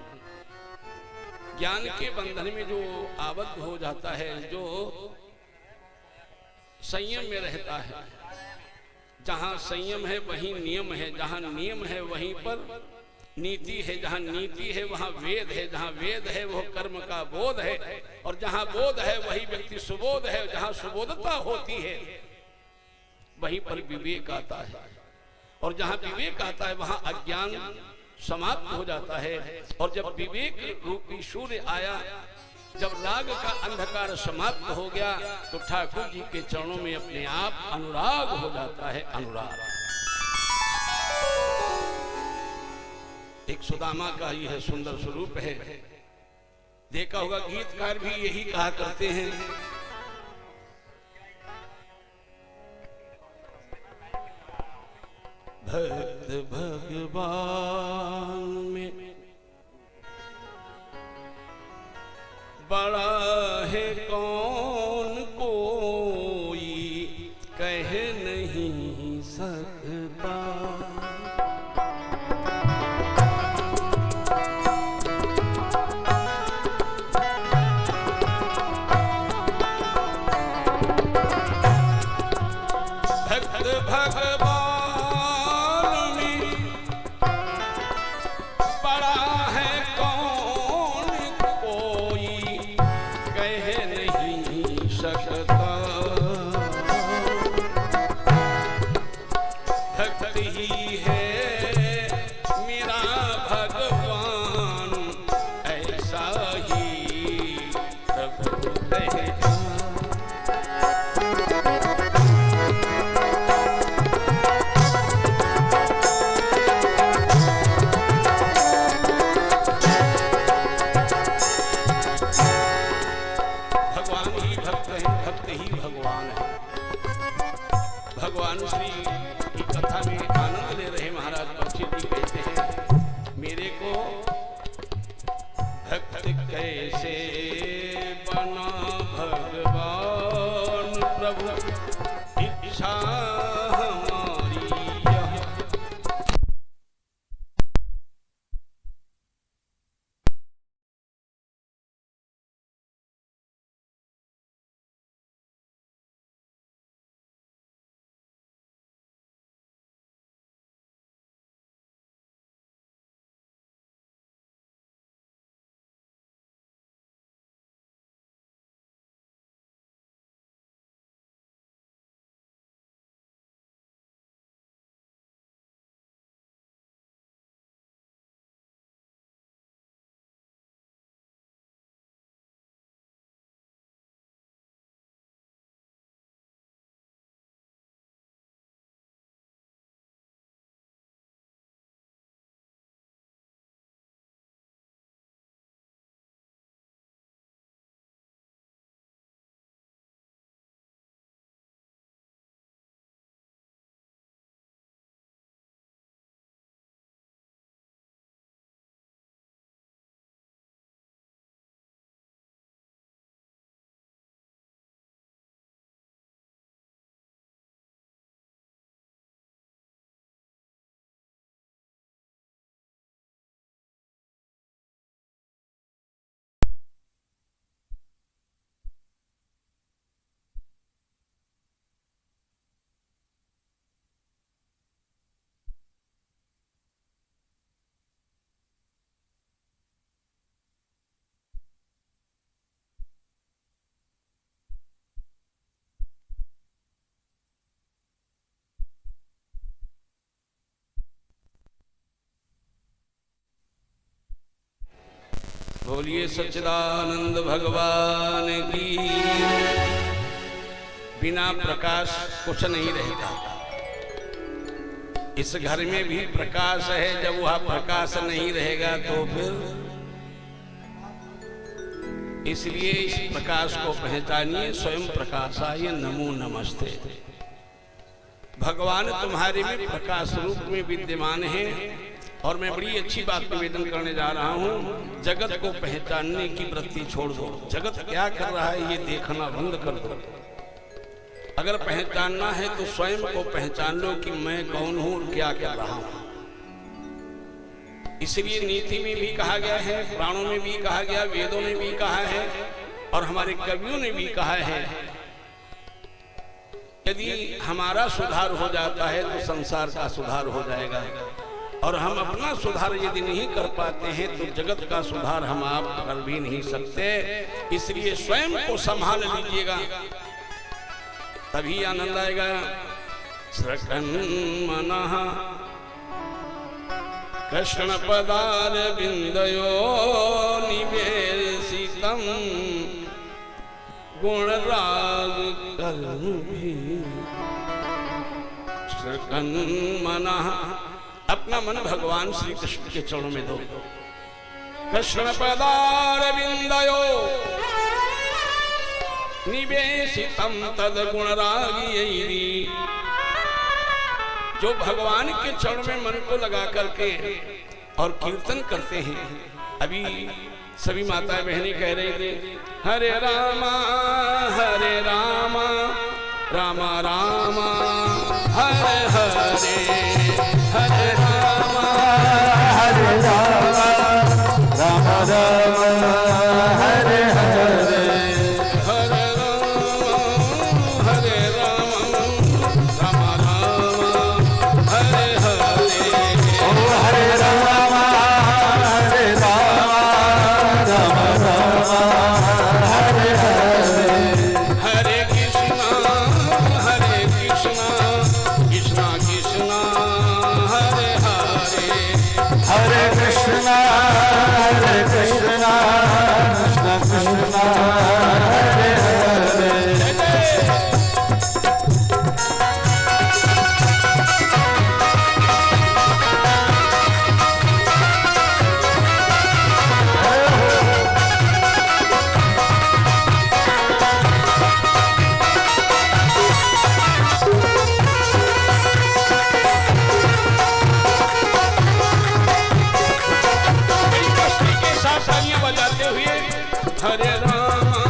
ज्ञान के बंधन में जो आबद्ध हो जाता है, जो संयम में रहता है, जहां संयम है वहीं नियम है, जहां नियम है वहीं पर नीति है, जहां नीति है वहां वेद है, जहां वेद है वो कर्म का बोध है, और जहां बोध है वही व्यक्ति सुबोध है। जहां सुबोधता होती है वहीं पर विवेक आता है, और जहां विवेक आता है वहां अज्ञान समाप्त हो जाता है। और जब विवेक रूपी सूर्य आया, जब राग का अंधकार समाप्त हो गया, तो ठाकुर जी के चरणों में अपने आप अनुराग हो जाता है। अनुराग एक सुदामा का यह सुंदर स्वरूप है। देखा होगा गीतकार भी यही कहा करते हैं, भक्त भगवान में बड़ा है कौन कोई कह नहीं सकता। कैसे बना भगवान प्रभु इच्छा हमारी यह। बोलिए सच्चिदानंद भगवान की। बिना प्रकाश कुछ नहीं रहेगा। इस घर में भी प्रकाश है, जब वह प्रकाश नहीं रहेगा तो फिर, इसलिए इस प्रकाश को पहचानिए। स्वयं प्रकाशाय नमो नमस्ते। भगवान तुम्हारे में प्रकाश रूप में विद्यमान है। और मैं बड़ी अच्छी बात निवेदन करने जा रहा हूं। जगत को पहचानने की वृत्ति छोड़ दो। जगत क्या कर रहा है ये देखना बंद कर दो। अगर पहचानना है तो स्वयं को पहचान लो कि मैं कौन हूं और क्या कर रहा हूं। इसलिए नीति में भी कहा गया है, पुराणों में भी कहा गया, वेदों में भी कहा है और हमारे कवियों ने भी कहा है, यदि हमारा सुधार हो जाता है तो संसार का सुधार हो जाएगा। और हम अपना सुधार यदि नहीं कर पाते हैं तो जगत का सुधार हम आप कर भी नहीं सकते। इसलिए स्वयं को संभाल लीजिएगा, तभी आनंद आएगा। सृकन मनः कृष्ण पदार बिंदयो निवेशितम गुण राग करुभी। सृकन मनः, अपना मन भगवान श्री कृष्ण के चरणों में दो। कृष्ण पदार बिंदयो निवेशितम तद गुण रागी। जो भगवान के चरण में मन को लगा करके और कीर्तन करते हैं। अभी सभी माताएं बहनें कह रही थी, हरे रामा रामा रामा हरे हरे, हरे रामा रामा रामा हरे हरे, हरे रामा रामा रामा हरे हरे, हरे रामा रामा रामा हरे हरे, हरे कृष्णा कृष्णा कृष्णा हरे हरे, हरे कृष्णा कृष्णा कृष्णा हरे हरे। हरे राम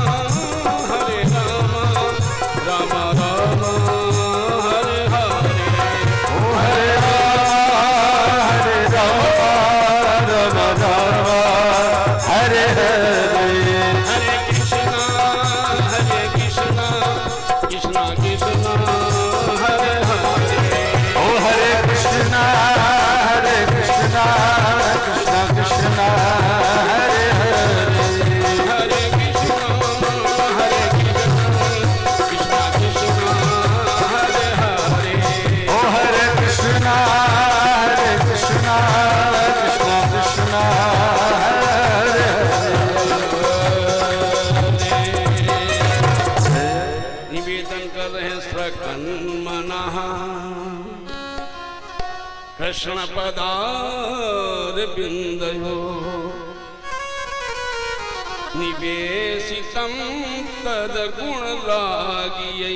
सकन्मनः कृष्ण पदारविन्दयो निवेशितं तद्गुणरागियै।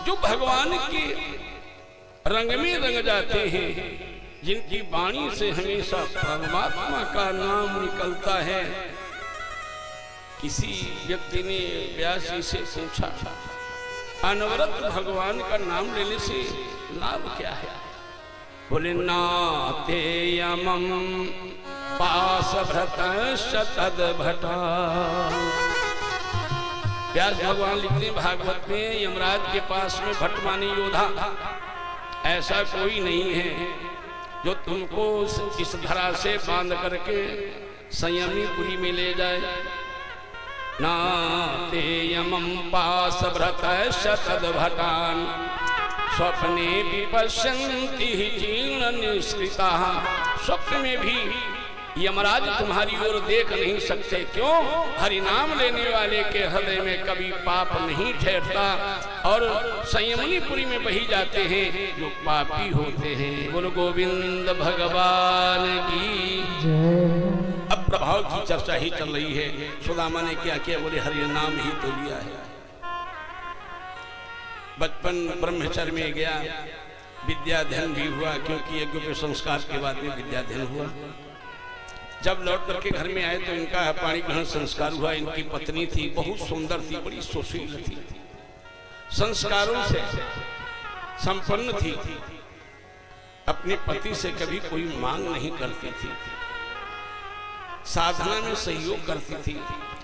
जो भगवान के रंग में रंग जाते हैं, जिनकी वाणी से हमेशा परमात्मा का नाम निकलता है। किसी व्यक्ति ने व्यास जी से पूछा, अनवरत भगवान का नाम लेने से लाभ क्या है? बोले नाते यमं पाशभृतश्च तद्भटा। व्यास भगवान लिखते हैं भागवत में, यमराज के पास में भट्ट माने योद्धा ऐसा कोई नहीं है जो तुमको इस धरा से बांध करके संयमीपुरी में ले जाए। नाते यमं पाशभृतश्च तद्भटान् स्वप्ने विपश्यन्ति जीर्ण निष्कृताः। स्वप्न में भी यमराज तुम्हारी ओर देख नहीं सकते। क्यों? हरि नाम लेने वाले के हृदय में कभी पाप नहीं ठहरता और संयमनीपुरी में बही जाते हैं जो पापी होते हैं। बोलो गोविंद भगवान की। अब प्रभाव की चर्चा ही चल रही है। सुदामा ने क्या किया? बोले हरि नाम ही तो लिया है। बचपन ब्रह्मचर्य में गया, विद्याध्ययन भी हुआ, क्योंकि यज्ञ के संस्कार के बाद में विद्याध्ययन हुआ। जब लौट करके घर में आए तो इनका पाणी ग्रहण संस्कार हुआ। इनकी पत्नी थी, बहुत सुंदर थी, बड़ी सुशील थी, संस्कारों से संपन्न थी। अपने पति से कभी कोई मांग नहीं करती थी, साधना में सहयोग करती थी।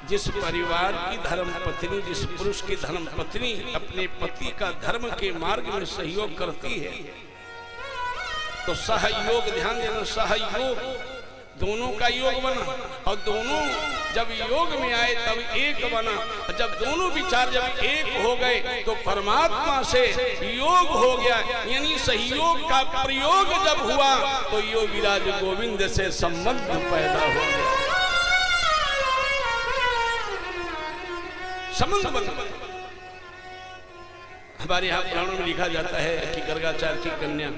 जिस परिवार की धर्म पत्नी, जिस पुरुष की धर्म पत्नी अपने पति का धर्म के मार्ग में सहयोग करती है तो सहयोग, ध्यान देना, सहयोग दोनों का योग बना। और दोनों जब योग में आए तब एक बना। जब दोनों विचार जब एक हो गए तो परमात्मा से योग हो गया। यानी सहयोग का प्रयोग जब हुआ तो योगीराज गोविंद से संबंध पैदा हो गया, संबंध बना। हमारे यहाँ पुराणों में लिखा जाता है कि गर्गाचार्य की कन्या,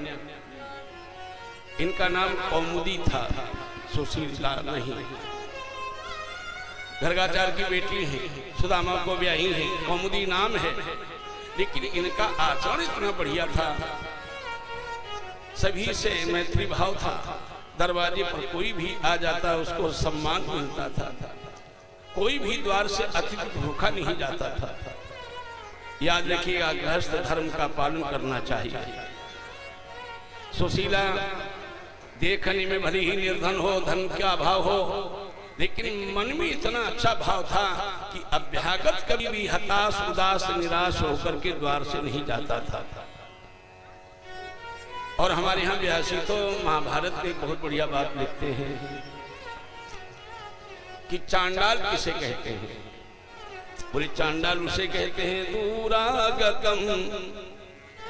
इनका नाम कौमुदी था, सुशीला नहीं। गर्गाचार्य की बेटी है, सुदामा को ब्याही है, कौमुदी नाम है। लेकिन इनका आचरण इतना बढ़िया था, सभी से मैत्री भाव था। दरवाजे पर कोई भी आ जाता उसको सम्मान मिलता था। कोई भी द्वार से अतिथि भूखा नहीं जाता था। याद रखिएगा, गृहस्थ धर्म का पालन करना चाहिए। सुशीला देखने में भले ही निर्धन हो, धन का अभाव हो, लेकिन मन में इतना अच्छा भाव था कि अभ्यागत कभी भी हताश, उदास, निराश होकर के द्वार से नहीं जाता था। और हमारे यहाँ व्यासी तो महाभारत में बहुत बढ़िया बात लिखते हैं कि चांडाल किसे कहते हैं। बोले चांडाल उसे कहते हैं दूरागतम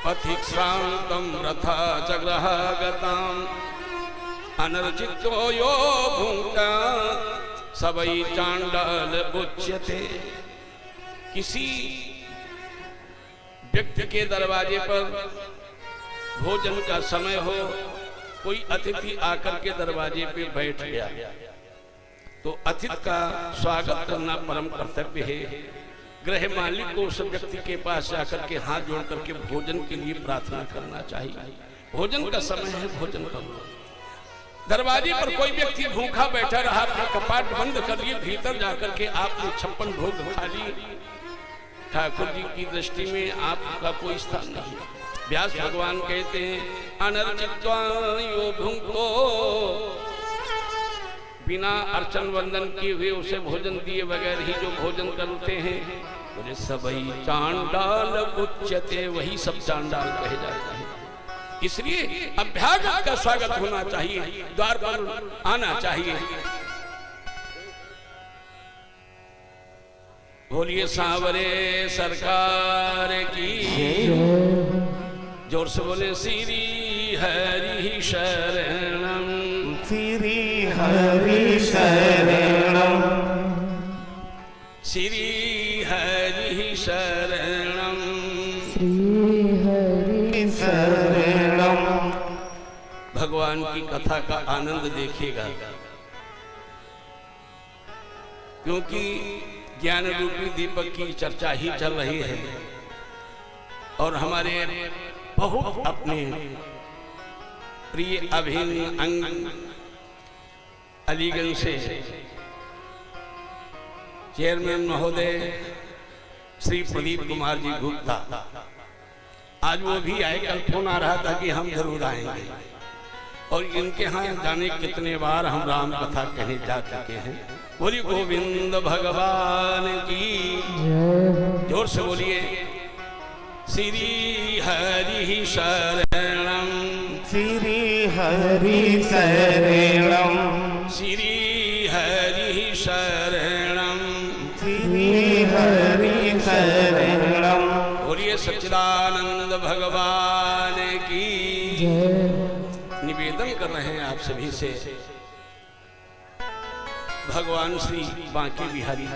पथिक्रांतम रथा जग्रहागतम अनर्जितो यो भुंक्ता सबई चांडाल उच्यते। किसी व्यक्ति के दरवाजे पर भोजन का समय हो, कोई अतिथि आकर के दरवाजे पे बैठ गया तो अतिथि का स्वागत करना परम कर्तव्य है। गृह मालिक को उस व्यक्ति के पास जाकर के हाथ जोड़ करके भोजन के लिए प्रार्थना करना चाहिए। भोजन का समय है, भोजन करो। दरवाजे पर कोई व्यक्ति भूखा बैठा रहा, अपना कपाट बंद कर लिए, भीतर जाकर के आपने 56 भोग खा लिए, ठाकुर जी की दृष्टि में आपका कोई स्थान नहीं। व्यास भगवान कहते हैं अनर्जित्वा यो भुंक्तो, बिना अर्चन वंदन किए हुए उसे भोजन दिए बगैर ही जो भोजन करते हैं, बोले सबई चांडाल उच्यते, वही सब चांडाल कहे जाते हैं। इसलिए अभ्यागत का स्वागत होना चाहिए, द्वार पर आना चाहिए। बोलिए सांवरे सरकार की, जोर से बोले श्री हरि शरणम, श्री हरि शरणम, श्री हरि शरणम। श्री हरि शरणम। भगवान की कथा का आनंद देखिएगा, क्योंकि ज्ञान रूपी दीपक की चर्चा ही चल रही है और हमारे बहुत अपने प्रिय अभिन्न अंग अलीगंज से चेयरमैन महोदय श्री प्रदीप कुमार जी गुप्ता, आज वो भी आए। कल फोन आ रहा था कि हम जरूर आएंगे, और इनके यहाँ जाने कितने बार हम राम कथा कहने जा चुके हैं। बोलिए गोविंद भगवान की, जोर से बोलिए। श्री हरि शरणम, श्री हरि शरणम, श्री हरि शरणम, श्री हरि शरणम। बोलिए सच्चिदानंद भगवान की। निवेदन कर रहे हैं आप सभी से, भगवान श्री बांके बिहारी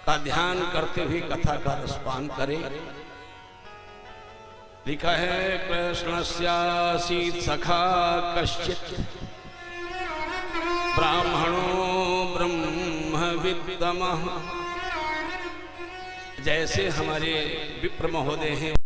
का ध्यान करते हुए कथा का रसपान करें। लिखा है कृष्णस्यासीत् सखा कश्चित् ब्राह्मणो ब्रह्मविद्तमः। जैसे हमारे विप्र महोदय हैं